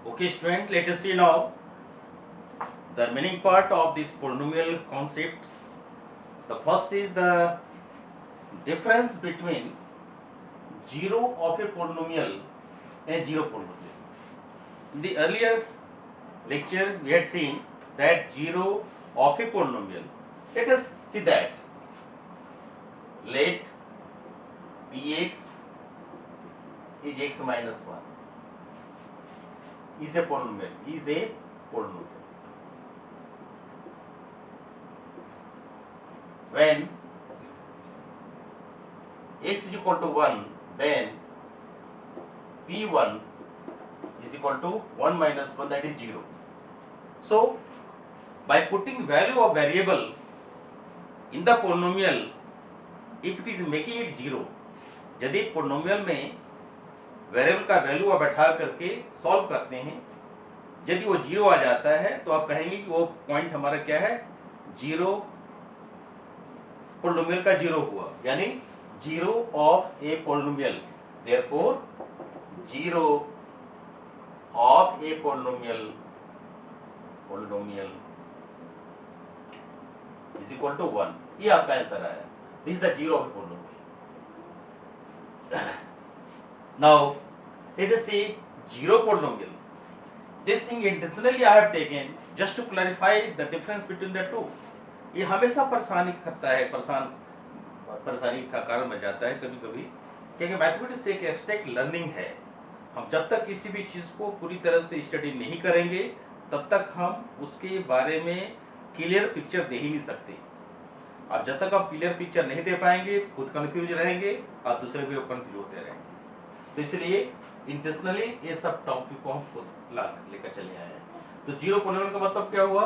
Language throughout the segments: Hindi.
Okay, student, let us see now the remaining part of this polynomial concepts. The first is the difference between zero of a polynomial and zero polynomial. In the earlier lecture, we had seen that zero of a polynomial. Let us see that. Let Px is x minus 1 is a polynomial. When x is equal to 1, then P1 is equal to 1 minus 1, that is 0. So, by putting value of variable in the polynomial, if it is making it 0, यदि पोलिनोमियल में वेरिएबल का वैल्यू आप बैठा करके सॉल्व करते हैं, यदि वो 0 आ जाता है तो आप कहेंगे कि वो पॉइंट हमारा क्या है, 0 पोलिनोमियल का 0 हुआ, यानी 0 of a polynomial. Therefore 0 of a polynomial is equal to 1. ये आपका आंसर आया. This is the 0 of a polynomial. Now let us see zero polynomial. This thing intentionally I have taken just to clarify the difference between the two. ये हमेशा परेशानी करता है, परेशानी का कारण बन जाता है कभी कभी, क्योंकि मैथमेटिक्स एक एब्स्ट्रैक्ट लर्निंग है. हम जब तक किसी भी चीज़ को पूरी तरह से स्टडी नहीं करेंगे तब तक हम उसके बारे में क्लियर पिक्चर दे ही नहीं सकते. अब जब तक आप क्लियर पिक्चर नहीं दे पाएंगे, खुद कंफ्यूज रहेंगे और दूसरे भी कंफ्यूज होते रहेंगे. तो इसलिए इंटेंशनली ये सब टॉपिक को हम खुद लेकर चले आए हैं. तो जीरो पोलिनोमियल का मतलब क्या हुआ?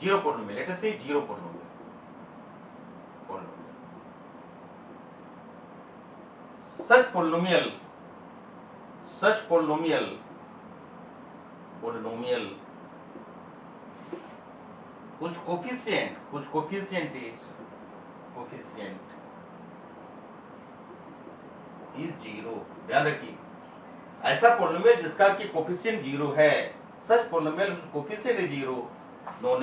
जीरो पोलिनोमियल, लेट अस से जीरो पोलिनोमियल. सच पोलिनोमियल कुछ कोफिशिएंट इज 0. ध्यान रखिए, ऐसा पोलिनोमियल जिसका कि कोफिशिएंट 0 है, such polynomial which coefficient is 0 known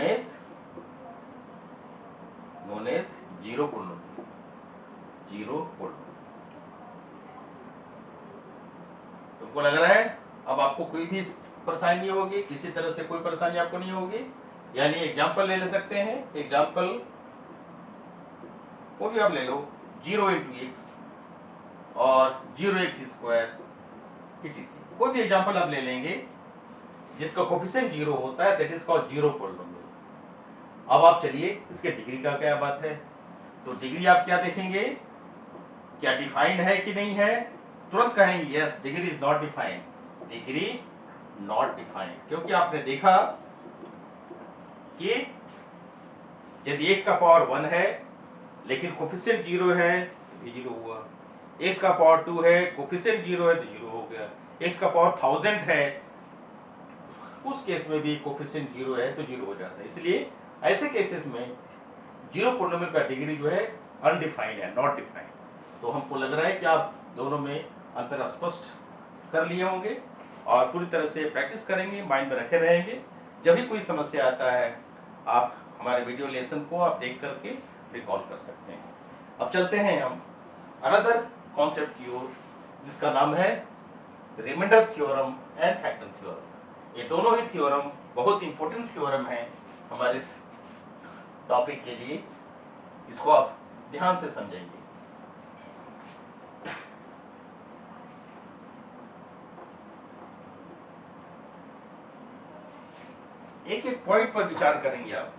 as zero polynomial. तुमको लग रहा है अब आपको कोई भी परेशानी नहीं होगी, किसी तरह से कोई परेशानी आपको नहीं होगी. यानी एग्जांपल ले सकते हैं, एग्जांपल कोई भी आप ले लो, 0 into x और 0x स्क्वायर etc. कोई भी एग्जांपल आप ले लेंगे जिसका कोफिशिएंट 0 होता है, that is called zero polynomial. अब आप चलिए इसके डिग्री का क्या बात है. तो डिग्री आप क्या देखेंगे, क्या डिफाइंड है कि नहीं है. तुरंत कहेंगे yes, degree is not defined. Degree not defined, क्योंकि आपने देखा कि यदि x का पावर 1 है लेकिन कोफिशिएंट 0 है तो 0 हुआ. x का पावर 2 है, कोफिशिएंट 0 है तो 0 हो गया. x का पावर 1000 है, उस केस में भी कोफिशिएंट 0 है तो 0 हो जाता है. इसलिए ऐसे केसेस में जीरो पोलिनोमियल का डिग्री जो है अनडिफाइंड है, नॉट डिफाइंड. तो हमको लग रहा है कि आप दोनों में अंतर स्पष्ट कर लिए होंगे और पूरी तरह से प्रैक्टिस करेंगे, माइंड में रखे रहेंगे. जब भी कोई समस्या आता है आप हमारे वीडियो लेसन को आप देख करके रिकॉल कर सकते हैं. अब चलते हैं हम अनदर कॉन्सेप्ट की ओर, जिसका नाम है remainder theorem and factor theorem. ये दोनों ही थ्योरम बहुत इंपॉर्टेंट थ्योरम है हमारे इस टॉपिक के लिए. इसको आप ध्यान से समझेंगे. एक एक पॉइंट पर विचार करेंगे आप.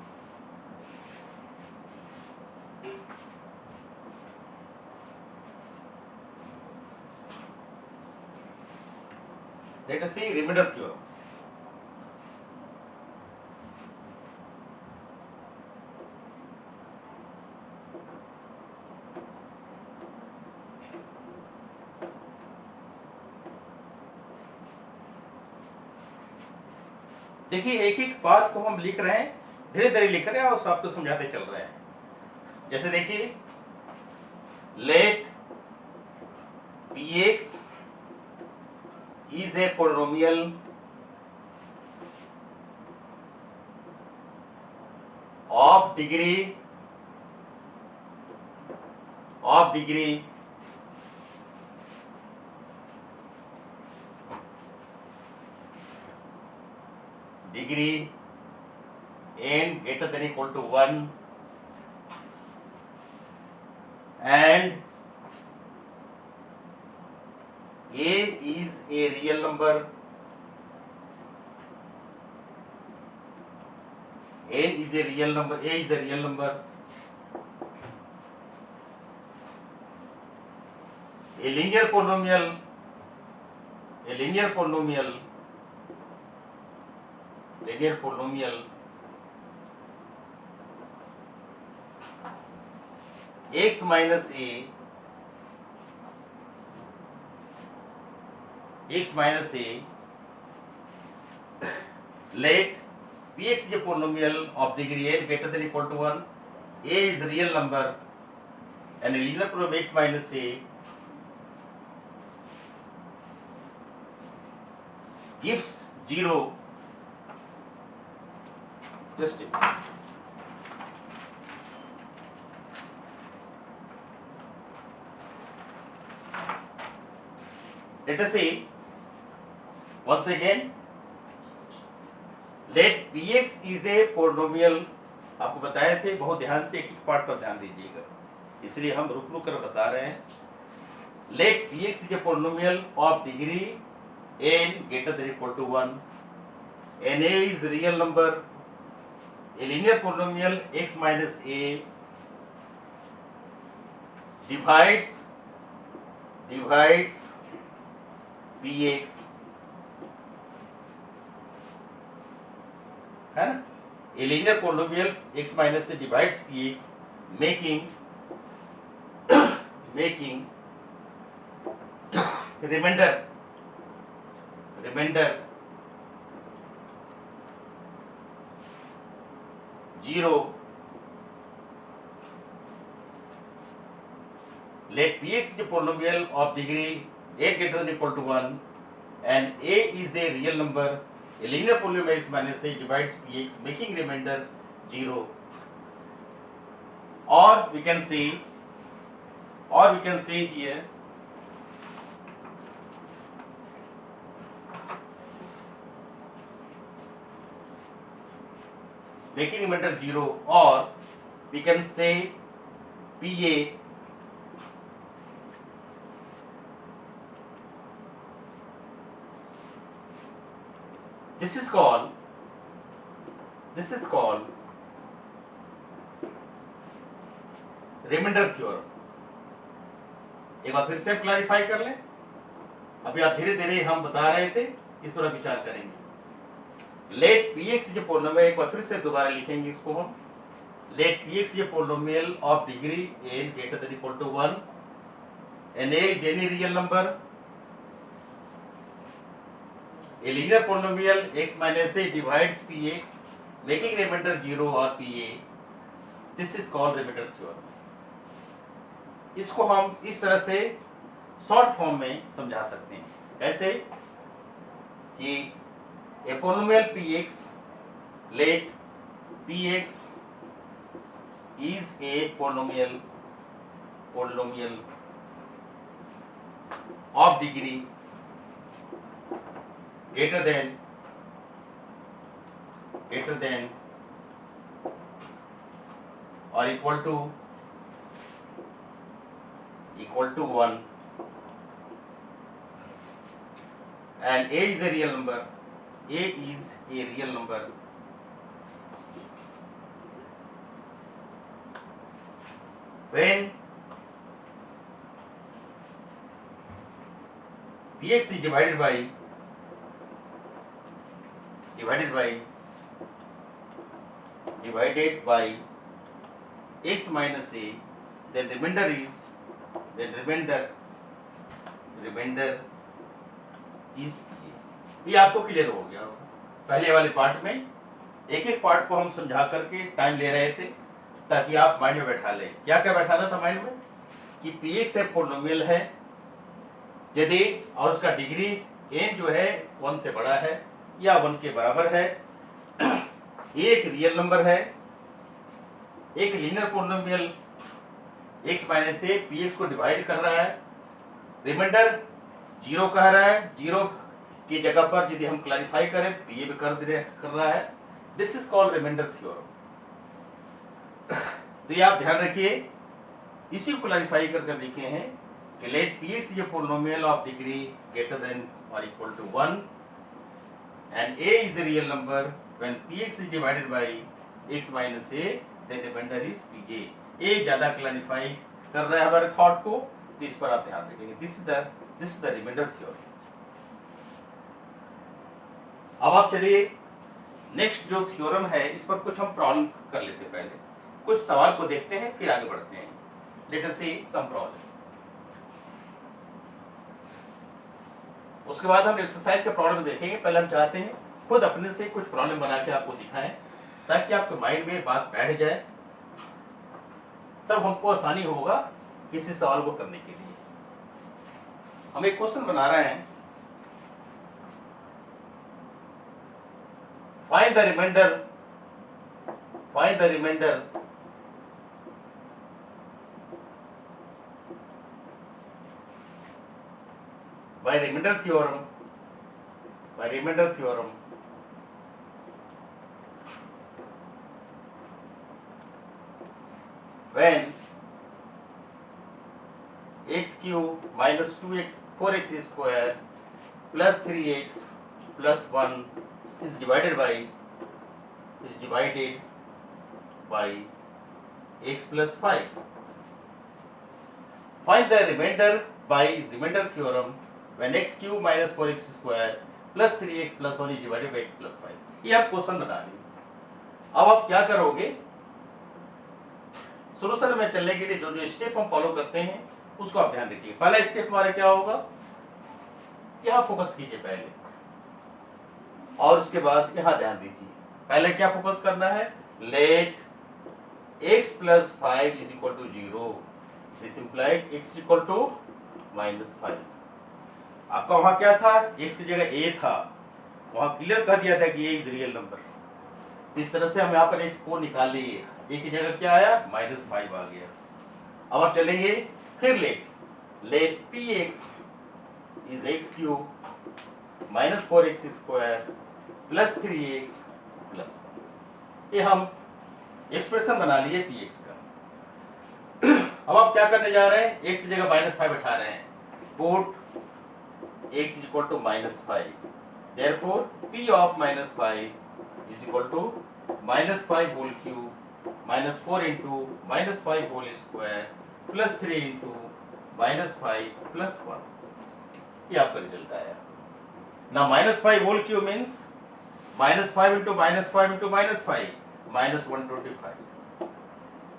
लेट अस सी रिमाइंडर थ्योरम. देखिए, एक एक बात को हम लिख रहे हैं, धीरे धीरे लिख रहे हैं और आपको समझाते चल रहे हैं. जैसे देखिए, late Px is a polynomial of degree n greater than equal to 1 and a is a real number, a is a real number, a linear polynomial x minus a let px is a polynomial of degree n greater than equal to 1, a is a real number and a linear polynomial x minus a gives 0. Just a minute. Let us say once again, let px is a polynomial. आपको बताए थे, बहुत ध्यान से एक एक पार्ट पर ध्यान दीजिएगा, इसलिए हम रुक रुक कर बता रहे हैं. Let px is a polynomial of degree n greater than equal to 1 and a is real number, a linear polynomial x minus a divides px, है ना. A linear polynomial x minus a divides px, making remainder 0. Let px is a polynomial of degree n greater than equal to 1 and a is a real number, a linear polynomial x minus a divides px, making remainder 0. Or we can say here making remainder 0, or we can say PA this is called remainder theorem. एक बार फिर से क्लैरिफाई कर लें. अभी आप धीरे धीरे हम बता रहे थे, इस पर विचार करेंगे. Let px is a polynomial, एक बार फिर से दोबारा लिखेंगे इसको हम. Let px is a polynomial of degree n greater than equal to 1 and a is any real number, a linear polynomial x minus a divides px, making remainder 0 or PA. This is called remainder theorem. इसको हम इस तरह से शॉर्ट फॉर्म में समझा सकते हैं. कैसे कि a polynomial px, let px is a polynomial of degree greater than or equal to 1 and a is a real number, when px is divided by x minus a, then remainder is ये आपको क्लियर हो गया होगा. पहले वाले पार्ट में एक एक पार्ट को हम समझा करके टाइम ले रहे थे ताकि आप माइंड में बैठा लें. क्या क्या बैठाना था माइंड में कि px एक पोलिनोमियल है यदि और उसका डिग्री n जो है 1 से बड़ा है या 1 के बराबर है, एक रियल नंबर है, एक linear polynomial x minus A P x को डिवाइड कर रहा है, रिमाइंडर 0 कह रहा है, 0 की जगह पर यदि हम क्लैरिफाई करें तो ये भी कर रहा है। This is called remainder theorem. तो ये आप ध्यान रखिए, इसी को क्लैरिफाई करके लिखे हैं कि let P X is a polynomial of degree greater than और equal to 1 and a is a real number when px is divided by x minus a then remainder is pj। a ज्यादा क्लैरिफाई कर रहा है हमारे थॉट को, तो इस पर आप ध्यान रखेंगे। This is the remainder theorem. अब आप चलिए नेक्स्ट जो थ्योरम है इस पर कुछ हम प्रॉब्लम कर लेते हैं। पहले कुछ सवाल को देखते हैं फिर आगे बढ़ते हैं। लेट अस सी सम प्रॉब्लम, उसके बाद हम एक्सरसाइज के प्रॉब्लम देखेंगे। पहले हम चाहते हैं खुद अपने से कुछ प्रॉब्लम बना के आपको दिखाएं ताकि आपके माइंड में बात बैठ जाए, तब हमको आसानी होगा किसी सवाल को करने के लिए। हम एक क्वेश्चन बना रहे हैं, find the remainder by remainder theorem when x cube minus 2x 4x square plus 3x plus 1 is divided by x plus 5. Find the remainder by remainder theorem when x cube minus 4x square plus 3x plus 1 is divided by x plus 5। ये आप क्वेश्चन बना लीजिए। अब आप क्या करोगे, सोल्यूशन में चलने के लिए जो जो स्टेप हम फॉलो करते हैं उसको आप ध्यान रखिए। पहला स्टेप हमारा क्या होगा, यहाँ फोकस कीजिए पहले, और उसके बाद यहाँ ध्यान दीजिए। पहले क्या फोकस करना है, late x plus 5 is equal to 0, this implied x equal to minus 5। आपका वहां क्या था, x की जगह a था, वहां क्लियर कर दिया था कि a इज रियल नंबर। इस तरह से हम यहाँ पर x को निकाल लिए, a की जगह क्या आया, -5 आ गया। अब आप चलेंगे फिर late px is x cube minus 4x square plus 3x plus 1। ये हम एक्सप्रेशन बना लिए px का। अब आप क्या करने जा रहे हैं, x की जगह -5 बैठा रहे हैं, put x is equal to -5, therefore p of -5 is equal to -5 whole cube minus 4 into -5 whole square plus 3 into -5 plus 1। ये आपका रिजल्ट आया। ना -5 whole cube means -5 into -5 into -5 -125,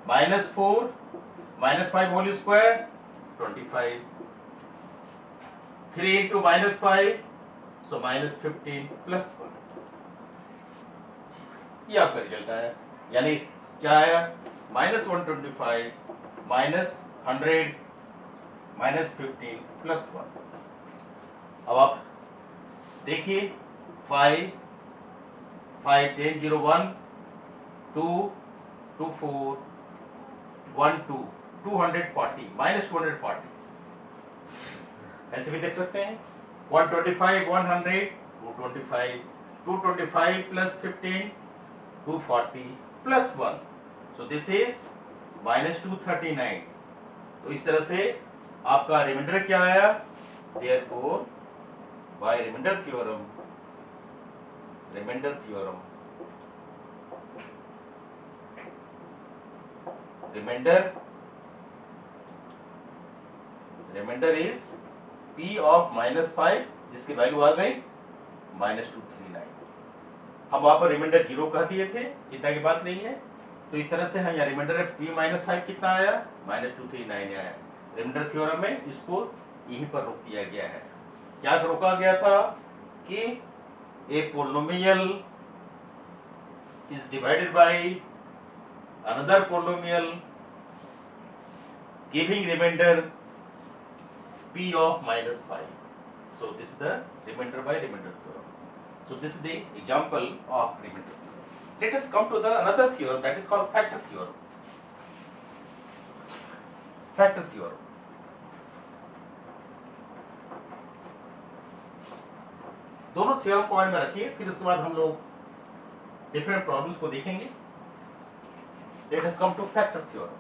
-4 -5 whole square 25, 3 into -5 so -15 plus 1। ये आपका रिजल्ट आया, यानी क्या आया, -125 -100 -15 plus 1। अब आप देखिए 5 5 10 0 1 2 2 4 1 2 240 -240, ऐसे भी देख सकते हैं। 125 100 225 225 plus 15 240 plus 1, so this is -239। तो इस तरह से आपका रिमाइंडर क्या आया, therefore by remainder theorem remainder is p of -5 जिसकी वैल्यू आ गई -239। हम वहां पर रिमाइंडर 0 कह दिए थे, चिंता की बात नहीं है। तो इस तरह से हम यहाँ रिमाइंडर p -5 कितना आया, -239 आया। रिमाइंडर थ्योरम में इसको यहीं पर रोक दिया गया है। क्या रोका गया था कि a polynomial is divided by another polynomial giving remainder p of -5। So this is the remainder by remainder theorem. So this is the example of remainder. Let us come to the another theorem, that is called factor theorem. Factor theorem. दोनों थ्योरम को माइंड में रखिए, फिर उसके बाद हम लोग डिफरेंट प्रॉब्लम्स को देखेंगे. Let us come to factor theorem.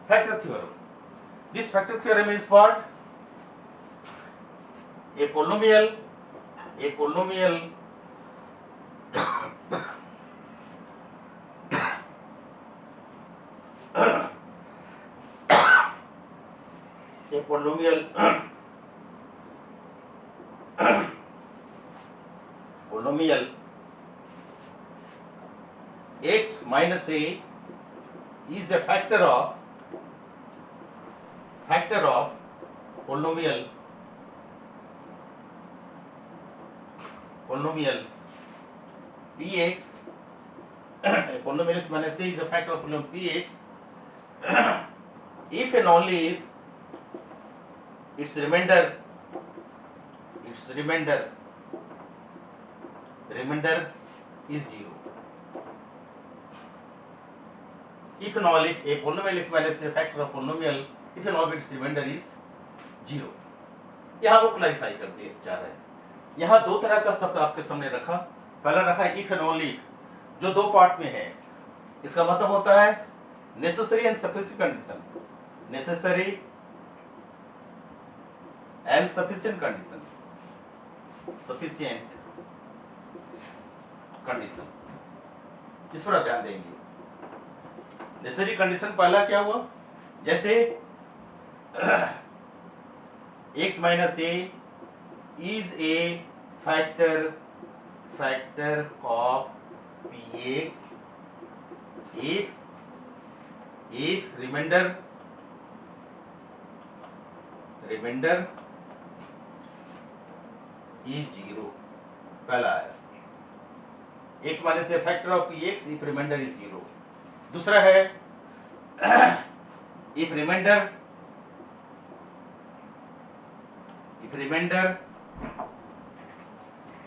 Factor theorem. This factor theorem is what? A polynomial polynomial x minus a is a factor of polynomial px. Polynomial x minus a is a factor of polynomial px if and only if its remainder is 0. If and only if a polynomial x minus a factor of polynomial, if and only its remainder is 0. यहाँ वो क्लैरिफाई कर दिए जा रहे हैं. यहाँ दो तरह का शब्द आपके सामने रखा. पहला रखा इफ एंड ओनली, जो दो पार्ट में है. इसका मतलब होता है necessary and sufficient condition. Necessary and sufficient condition. Sufficient condition, इस पर आप ध्यान देंगे. नेसेसरी कंडीशन पहला क्या हुआ, जैसे x minus a is a factor of px if remainder is 0. पहला है x minus a factor of px if remainder is 0. दूसरा है if remainder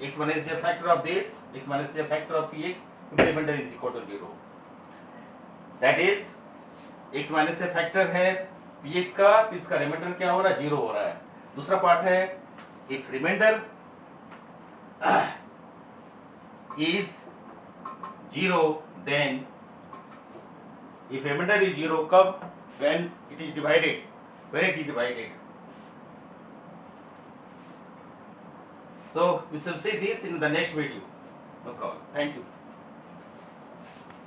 x minus a factor of this, x minus a factor of px if remainder is equal to 0. That is x minus a factor है px का, तो इसका रिमाइंडर क्या हो रहा है, 0 हो रहा है. दूसरा पार्ट है if remainder is 0, then if remainder is 0, कब, when it is divided. So we shall see this in the next video. No problem. Thank you.